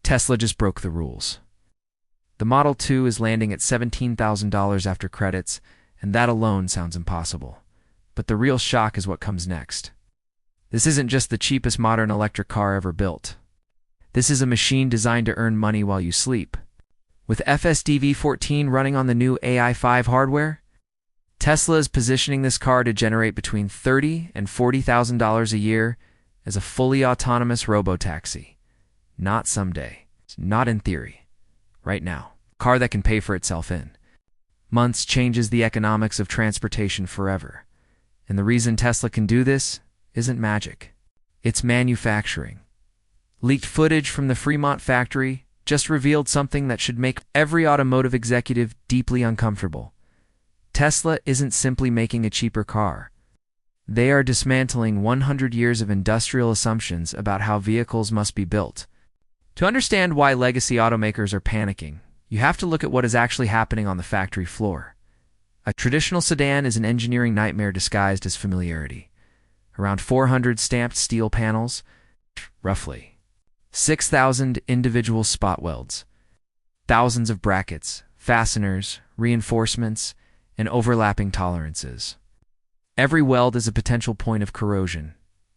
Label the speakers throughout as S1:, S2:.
S1: Tesla just broke the rules. The Model 2 is landing at $17,000 after credits, and that alone sounds impossible. But the real shock is what comes next. This isn't just the cheapest modern electric car ever built. This is a machine designed to earn money while you sleep. With FSD V14 running on the new AI5 hardware, Tesla is positioning this car to generate between $30,000 and $40,000 a year as a fully autonomous robotaxi. Not someday. Not in theory. Right now. A car that can pay for itself in months changes the economics of transportation forever. And the reason Tesla can do this isn't magic. It's manufacturing. Leaked footage from the Fremont factory just revealed something that should make every automotive executive deeply uncomfortable. Tesla isn't simply making a cheaper car. They are dismantling 100 years of industrial assumptions about how vehicles must be built. To understand why legacy automakers are panicking, you have to look at what is actually happening on the factory floor. A traditional sedan is an engineering nightmare disguised as familiarity. Around 400 stamped steel panels, roughly 6,000 individual spot welds, thousands of brackets, fasteners, reinforcements, and overlapping tolerances. Every weld is a potential point of corrosion.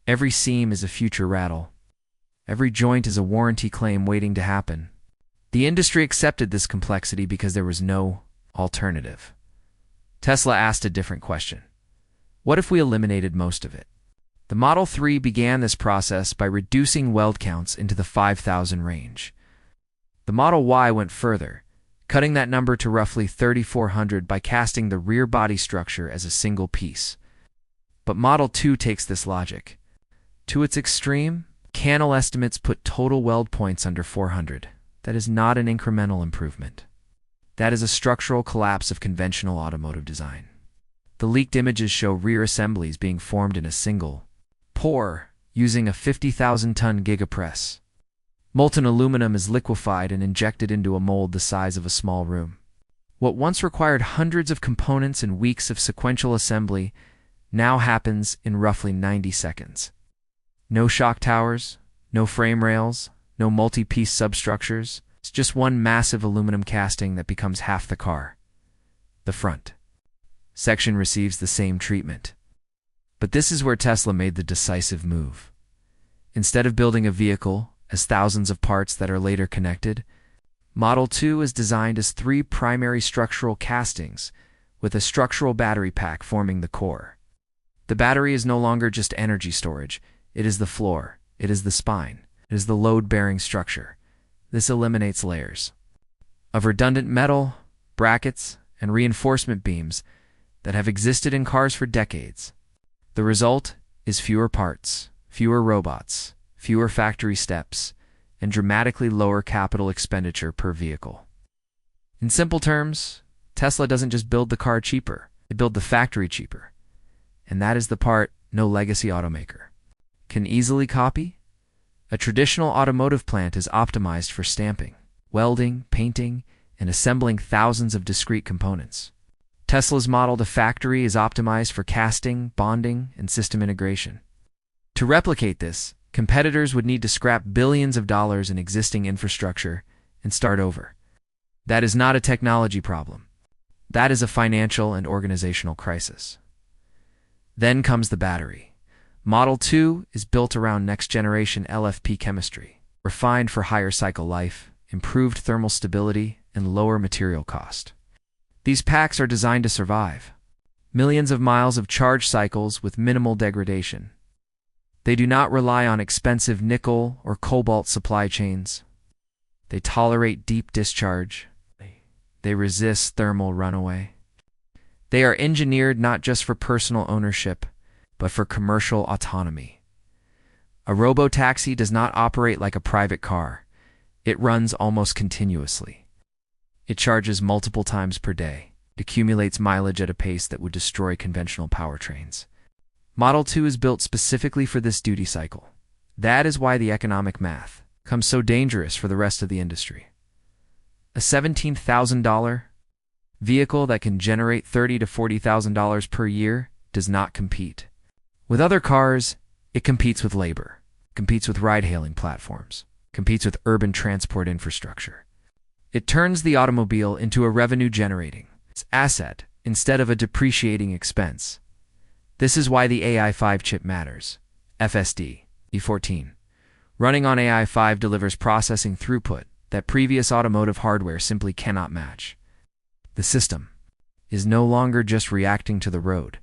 S1: Every seam is a future rattle. Every joint is a warranty claim waiting to happen. The industry accepted this complexity because there was no alternative. Tesla asked a different question. What if we eliminated most of it? The Model 3 began this process by reducing weld counts into the 5,000 range. The Model Y went further, cutting that number to roughly 3,400 by casting the rear body structure as a single piece. But Model 2 takes this logic to its extreme. Cannell estimates put total weld points under 400. That is not an incremental improvement. That is a structural collapse of conventional automotive design. The leaked images show rear assemblies being formed in a single pour using a 50,000-ton Gigapress. Molten aluminum is liquefied and injected into a mold the size of a small room. What once required hundreds of components and weeks of sequential assembly now happens in roughly 90 seconds. No shock towers, no frame rails, no multi-piece substructures. It's just one massive aluminum casting that becomes half the car. The front section receives the same treatment. But this is where Tesla made the decisive move. Instead of building a vehicle as thousands of parts that are later connected, Model 2 is designed as 3 primary structural castings with a structural battery pack forming the core. The battery is no longer just energy storage. It is the floor. It is the spine. It is the load-bearing structure. This eliminates layers of redundant metal, brackets, and reinforcement beams that have existed in cars for decades. The result is fewer parts, fewer robots, fewer factory steps, and dramatically lower capital expenditure per vehicle. In simple terms, Tesla doesn't just build the car cheaper, they build the factory cheaper. And that is the part no legacy automaker can easily copy. A traditional automotive plant is optimized for stamping, welding, painting, and assembling thousands of discrete components. Tesla's Model 2 factory is optimized for casting, bonding, and system integration. To replicate this, competitors would need to scrap billions of dollars in existing infrastructure and start over. That is not a technology problem. That is a financial and organizational crisis. Then comes the battery. Model 2 is built around next-generation LFP chemistry, refined for higher cycle life, improved thermal stability, and lower material cost. These packs are designed to survive millions of miles of charge cycles with minimal degradation. They do not rely on expensive nickel or cobalt supply chains. They tolerate deep discharge. They resist thermal runaway. They are engineered not just for personal ownership, but for commercial autonomy. A robotaxi does not operate like a private car. It runs almost continuously. It charges multiple times per day. It accumulates mileage at a pace that would destroy conventional powertrains. Model 2 is built specifically for this duty cycle. That is why the economic math becomes so dangerous for the rest of the industry. A $17,000 vehicle that can generate $30,000 to $40,000 per year does not compete. With other cars, it competes with labor, competes with ride-hailing platforms, competes with urban transport infrastructure. It turns the automobile into a revenue-generating asset instead of a depreciating expense. This is why the AI5 chip matters. FSD E14. Running on AI5 delivers processing throughput that previous automotive hardware simply cannot match. The system is no longer just reacting to the road.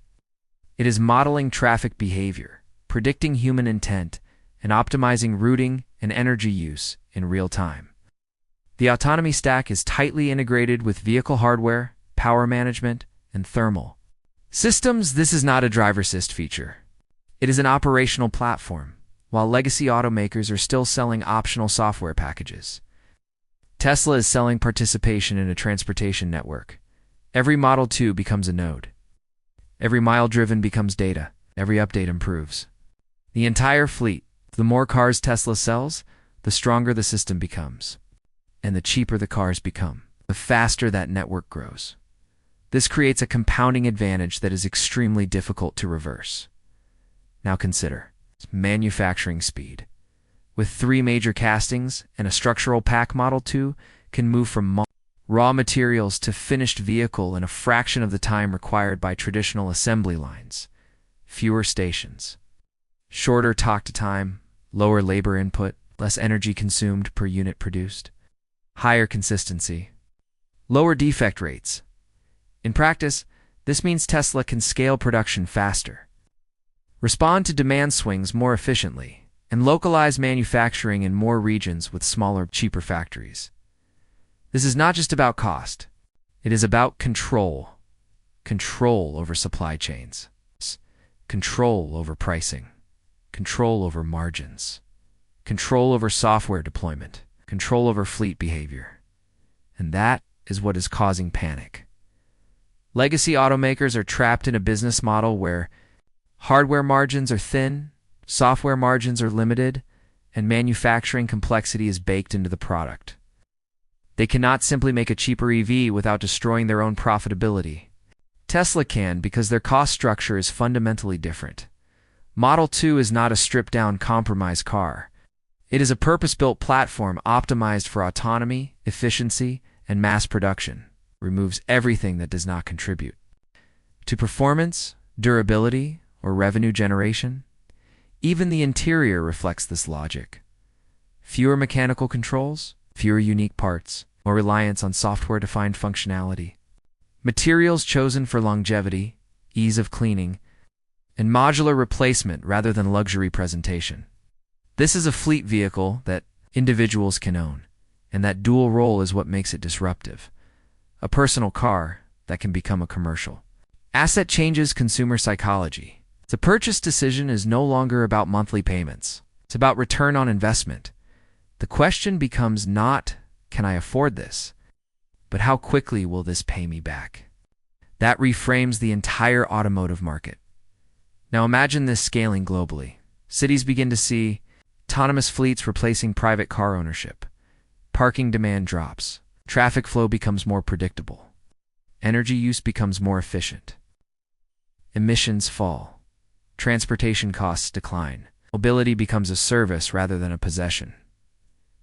S1: It is modeling traffic behavior, predicting human intent, and optimizing routing and energy use in real time. The autonomy stack is tightly integrated with vehicle hardware, power management, and thermal systems. This is not a driver assist feature. It is an operational platform, while legacy automakers are still selling optional software packages. Tesla is selling participation in a transportation network. Every Model 2 becomes a node. Every mile driven becomes data. Every update improves the entire fleet. The more cars Tesla sells, the stronger the system becomes. And the cheaper the cars become, the faster that network grows. This creates a compounding advantage that is extremely difficult to reverse. Now consider manufacturing speed. With 3 major castings and a structural pack, Model 2 can move from raw materials to finished vehicle in a fraction of the time required by traditional assembly lines. Fewer stations, shorter talk time, lower labor input, less energy consumed per unit produced, higher consistency, lower defect rates. In practice, this means Tesla can scale production faster, respond to demand swings more efficiently, and localize manufacturing in more regions with smaller, cheaper factories. This is not just about cost. It is about control. Control over supply chains. Control over pricing. Control over margins. Control over software deployment. Control over fleet behavior. And that is what is causing panic. Legacy automakers are trapped in a business model where hardware margins are thin, software margins are limited, and manufacturing complexity is baked into the product. They cannot simply make a cheaper EV without destroying their own profitability. Tesla can because their cost structure is fundamentally different. Model 2 is not a stripped-down compromise car. It is a purpose-built platform optimized for autonomy, efficiency, and mass production. It removes everything that does not contribute to performance, durability, or revenue generation. Even the interior reflects this logic. Fewer mechanical controls, fewer unique parts, more reliance on software-defined functionality. Materials chosen for longevity, ease of cleaning, and modular replacement rather than luxury presentation. This is a fleet vehicle that individuals can own, and that dual role is what makes it disruptive. A personal car that can become a commercial asset changes consumer psychology. The purchase decision is no longer about monthly payments. It's about return on investment. The question becomes not, can I afford this? But how quickly will this pay me back? That reframes the entire automotive market. Now imagine this scaling globally. Cities begin to see autonomous fleets replacing private car ownership. Parking demand drops. Traffic flow becomes more predictable. Energy use becomes more efficient. Emissions fall. Transportation costs decline. Mobility becomes a service rather than a possession.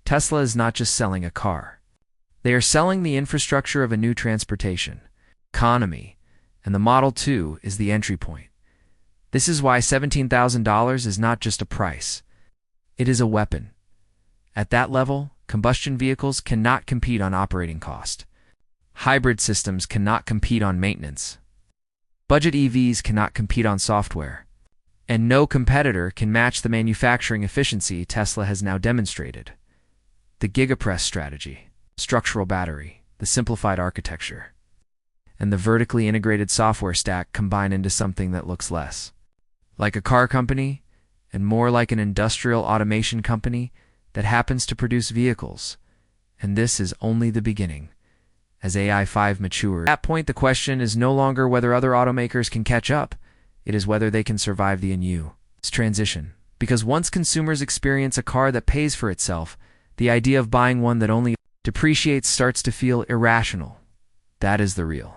S1: Tesla is not just selling a car. They are selling the infrastructure of a new transportation economy, and the Model 2 is the entry point. This is why $17,000 is not just a price. It is a weapon. At that level, combustion vehicles cannot compete on operating cost. Hybrid systems cannot compete on maintenance. Budget EVs cannot compete on software. And no competitor can match the manufacturing efficiency Tesla has now demonstrated. The Gigapress strategy, structural battery, the simplified architecture, and the vertically integrated software stack combine into something that looks less like a car company and more like an industrial automation company that happens to produce vehicles. And this is only the beginning. As AI5 matures, at that point the question is no longer whether other automakers can catch up. It is whether they can survive the new transition. Because once consumers experience a car that pays for itself, the idea of buying one that only depreciates starts to feel irrational. That is the real